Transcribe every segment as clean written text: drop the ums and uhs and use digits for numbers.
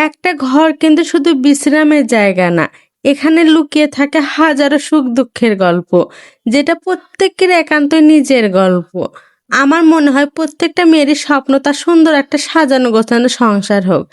একটা ঘর কিন্তু শুধু বিশ্রামের জায়গা না, এখানে লুকিয়ে থাকে হাজারো সুখ দুঃখের গল্প, যেটা প্রত্যেকের একান্ত নিজের গল্প। আমার মনে হয় প্রত্যেকটা মেয়েরই স্বপ্ন তার সুন্দর একটা সাজানো গোছানো সংসার হোক,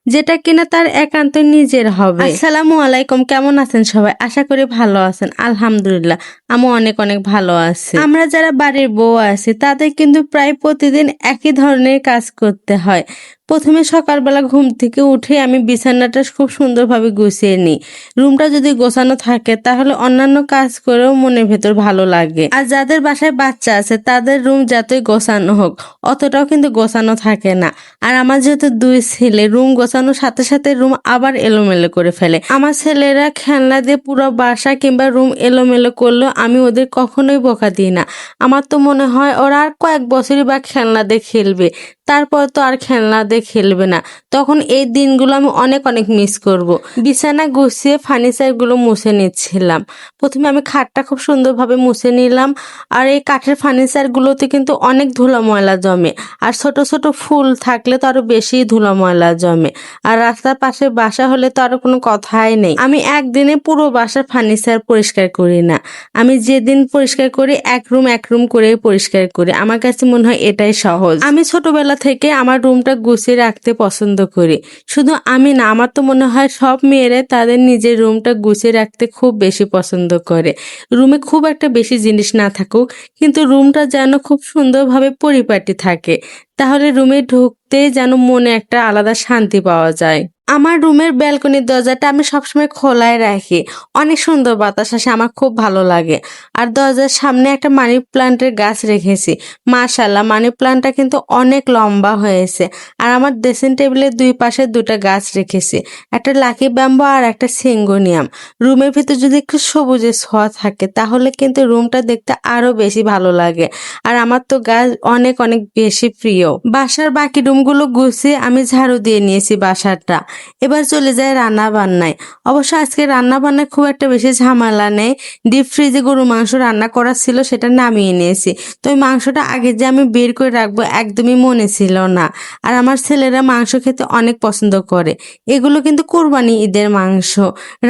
যেটা কিনা তার একান্ত নিজের হবে। আসসালামু আলাইকুম, কেমন আছেন সবাই? আশা করি ভালো আছেন। আলহামদুলিল্লাহ, আমি অনেক অনেক ভালো আছি। আমরা যারা বাড়ির বউ আছি তাদের কিন্তু প্রায় প্রতিদিন একই ধরনের কাজ করতে হয়। প্রথমে সকালবেলা ঘুম থেকে উঠে আমি বিছানাটা খুব সুন্দরভাবে গুছিয়ে নিই। রুমটা যদি গোছানো থাকে তাহলে অন্যান্য কাজ করেও মনের ভেতর ভালো লাগে। আর যাদের বাসায় বাচ্চা আছে তাদের রুম যতই গোছানো হোক, অতটাও কিন্তু গোছানো থাকে না। আর আমার যেহেতু দুই ছেলে, রুম গোছানোর সাথে সাথে রুম আবার এলোমেলো করে ফেলে। আমার ছেলেরা খেলনা দিয়ে পুরো বাসা কিংবা রুম এলোমেলো করলেও আমি ওদের কখনোই বকা দিই না। আমার তো মনে হয় ওরা আর কয়েক বছরই বা খেলনা দিয়ে খেলবে, তারপর তো আর খেলনা দিয়ে খেলবে না। তখন এই দিনগুলো আমি অনেক অনেক মিস করব। বিছানা গুছিয়ে ফার্নিচারগুলো মুছে নিচ্ছিলাম। প্রথমে আমি খাটটা খুব সুন্দরভাবে মুছে নিলাম। আর এই কাঠের ফার্নিচারগুলোতে কিন্তু অনেক ধুলো ময়লা জমে, আর ছোট ছোট ফুল থাকলে তো আরো বেশি ধুলো ময়লা জমে। আর রাস্তার পাশে বাসা হলে তো আরো কোনো কথাই নেই। আমি একদিনে পুরো বাসার ফার্নিচার পরিষ্কার করি না। আমি যেদিন পরিষ্কার করি এক রুম করে পরিষ্কার করি। আমার কাছে মনে হয় এটাই সহজ। আমি ছোটবেলা থেকে আমার রুমটা গুছিয়ে রাখতে পছন্দ করি। শুধু আমি না, আমার তো মনে হয় সব মেয়েরা তাদের নিজের রুমটা গুছিয়ে রাখতে খুব বেশি পছন্দ করে। রুমে খুব একটা বেশি জিনিস না থাকুক, কিন্তু রুমটা যেন খুব সুন্দরভাবে পরিপাটি থাকে, তাহলে রুমে ঢুকতে যেন মনে একটা আলাদা শান্তি পাওয়া যায়। আমার রুমের ব্যালকনির দরজাটা আমি সবসময় খোলাই রাখি। অনেক সুন্দর বাতাস আসে, আমার খুব ভালো লাগে। আর দরজার সামনে একটা মানি প্লান্টের গাছ রেখেছি। মাশাআল্লাহ, মানি প্লান্টটা কিন্তু অনেক লম্বা হয়েছে। আর আমার ড্রেসিং টেবিলের দুই পাশে দুটা গাছ রেখেছি, একটা লাকি ব্যাম্বো আর একটা সিঙ্গোনিয়াম। রুমের ভিতর যদি একটু সবুজের ছোঁয়া থাকে তাহলে কিন্তু রুমটা দেখতে আরো বেশি ভালো লাগে। আর আমার তো গাছ অনেক অনেক বেশি প্রিয়। বাসার বাকি রুমগুলো গুছিয়ে আমি ঝাড়ু দিয়ে নিয়েছি বাসাটা। এবার চলে যায় রান্না বান্নায়। অবশ্য আজকে রান্না বান্নায় খুব একটা বেশি ঝামেলা নেই। ডিপ ফ্রিজে গরু মাংস রান্না করা ছিল, সেটা নামিয়ে নিয়েছি। তো ওই মাংসটা আগে যে আমি বের করে রাখবো একদমই মনে ছিল না। আর আমার ছেলেরা মাংস খেতে অনেক পছন্দ করে। এগুলো কিন্তু কোরবানি ঈদের মাংস।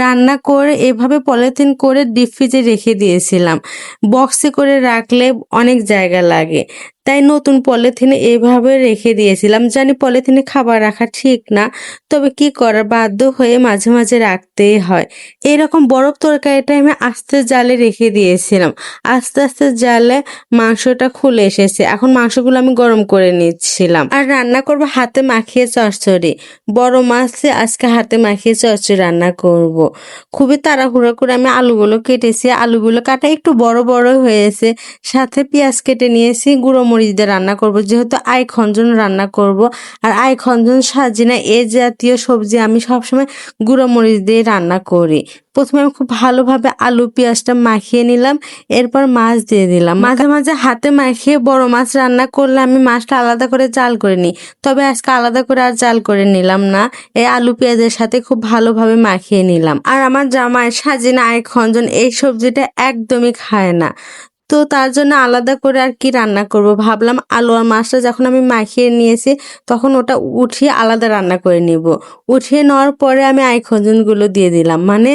রান্না করে এভাবে পলিথিন করে ডিপ ফ্রিজে রেখে দিয়েছিলাম। বক্সে করে রাখলে অনেক জায়গা লাগে, তাই নতুন পলিথিনে এভাবে রেখে দিয়েছিলাম। জানি পলিথিনে খাবার রাখা ঠিক না, তবে কি করার, বাধ্য হয়ে মাঝে মাঝে রাখতেই হয়। এরকম বরফ তরকারিটা আমি আস্তে জালে রেখে দিয়েছিলাম। আস্তে আস্তে জালে মাংসটা খুলে এসেছে। এখন মাংসগুলো আমি গরম করে নিচ্ছিলাম। আর রান্না করব হাতে মাখিয়ে চচ্চড়ি। বড় মাছে আজকে হাতে মাখিয়ে চচ্চড়ি রান্না করব। খুবই তাড়াহুড়ো করে আমি আলুগুলো কেটেছি। আলুগুলো কাটা একটু বড় বড় হয়েছে। সাথে পেঁয়াজ কেটে নিয়েছি। গুঁড়ো মরিচ দিয়ে রান্না করব, যেহেতু আই খঞ্জন রান্না করব। আর আই খঞ্জন সাজিনা এ জাতীয় সবজি আমি সবসময় গুঁড়ো মরিচ দিয়ে রান্না করি। প্রথমে আমি খুব ভালোভাবে আলু পেঁয়াজটা মাখিয়ে নিলাম, এরপর মাছ দিয়ে দিলাম। মাঝে মাঝে হাতে মাখিয়ে বড় মাছ রান্না করলে আমি মাছটা আলাদা করে জাল করে নিই, তবে আজকে আলাদা করে আর জাল করে নিলাম না। এই আলু পেঁয়াজের সাথে খুব ভালোভাবে মাখিয়ে নিলাম। আর আমার জামাই সাজিনা আই খঞ্জন এই সবজিটা একদমই খায় না, তো তার জন্য আলাদা করে আর কি রান্না করব। ভাবলাম আলু আর মাছটা যখন আমি মাখিয়ে নিয়েছি তখন ওটা উঠিয়ে আলাদা রান্না করে নিব। উঠিয়ে নেওয়ার পরে আমি আইখঞ্জনগুলো দিয়ে দিলাম, মানে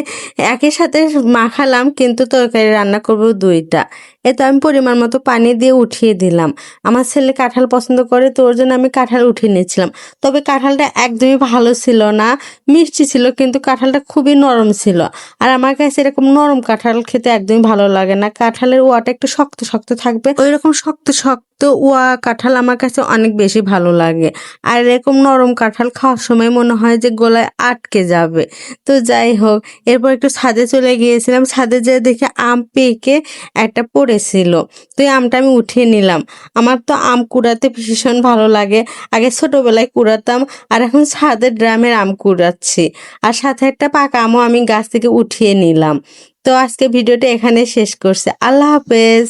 একই সাথে মাখালাম কিন্তু তরকারি রান্না করব দুইটা। এতো আমি পরিমাণ মতো পানি দিয়ে উঠিয়ে দিলাম। আমার ছেলে কাঁঠাল পছন্দ করে, তো ওর জন্য আমি কাঁঠাল উঠিয়ে নিচ্ছিলাম। তবে কাঁঠালটা একদমই ভালো ছিল না, মিষ্টি ছিল কিন্তু কাঁঠালটা খুবই নরম ছিল। আর আমার কাছে এরকম নরম কাঁঠাল খেতে একদমই ভালো লাগে না। কাঁঠালের ওয়াটা একটু শক্ত শক্ত থাকবে, ওই রকম শক্ত শক্ত ওয়া কাঁঠাল আমার কাছে অনেক বেশি ভালো লাগে। আর এরকম নরম কাঁঠাল খাওয়ার সময় মনে হয় যে গলায় আটকে যাবে। তো যাই হোক, এরপর একটু ছাদে চলে গিয়েছিলাম। ছাদে যেয়ে দেখে আম পেকে একটা পড়েছিল, তো এই আমটা আমি উঠিয়ে নিলাম। আমার তো আম কুড়াতে ভীষণ ভালো লাগে। আগে ছোটবেলায় কুড়াতাম, আর এখন ছাদের ড্রামের আম কুড়াচ্ছি। আর সাথে একটা পাকা আমও আমি গাছ থেকে উঠিয়ে নিলাম। তো আজকে ভিডিওটা এখানে শেষ করছি। আল্লাহ হাফেজ।